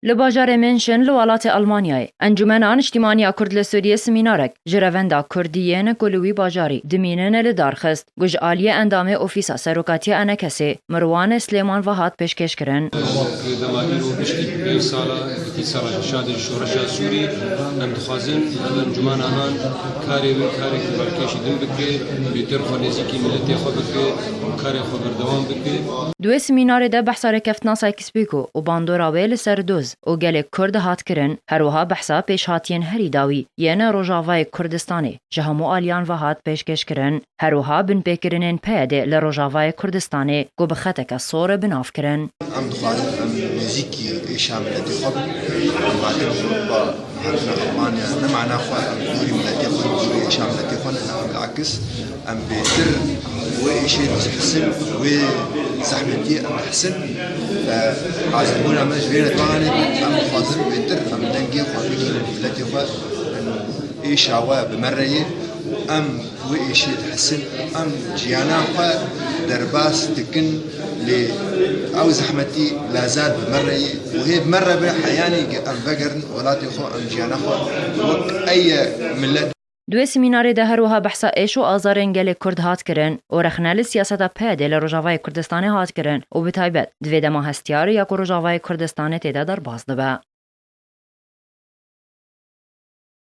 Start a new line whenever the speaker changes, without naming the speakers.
لباجار منشن لولات ألمانيا انجمنان اجتماعي كرد لسوريا سمينارك جرافندا كرديين كلوي باجاري دمينن لدارخست گوج آلیه اندامه اوفیسا سروکاتی انا کسی مروان سلیمان وهات پیشکش کرن
دماغي وبشتي سالا اتصال شاد الشورشة سوري ام دخازن انجمان امان كاري بالكيش دم بكي بيتر خليزيكي ملتي خبكي كاري خبر دوام بكي
دو سمینار ده بحثا رکفتنا سایکسپیکو و باندورا ویل سردوز و گل کرد هات کرن هروها بحثا پیش هاتین هری داوی یعنی روژاوای کردستانی جهمو آلیان و هات پیشکش کرن هروها بن پیکرنین پیده لروژاوای کردستانی گو بخطک صور بناف کرن
ام دخازن ام موزيكي شاملة خبر بعدين أوروبا حرفنا ألمانيا نمعنا أخوة ام دوري ملتي خبر دوري شاملة خبر بالعكس ام بيتر وإشي حسن وزحمتي ام حسن فعازمونا مجرين طاني ام دخازن بيتر ام دنجي خبركي ملتي خبر إيش هوا بمرية ام وإشي حسن ام جيانا خبر درباس تكن ل أو زحمتي لا زال بمرة وهي بمرة بحياني أم فقرن ولاتي خو أم جيانا خو وك أي ملت
دو سمینار ده هروها بحثا ایش و آزارن گل کرد هات کرن و رخنال سیاست پیده لروژاوای کردستان هات کرن و بتایبت دوی دما هستیار یا که روژاوای کردستان تیده در باز دبه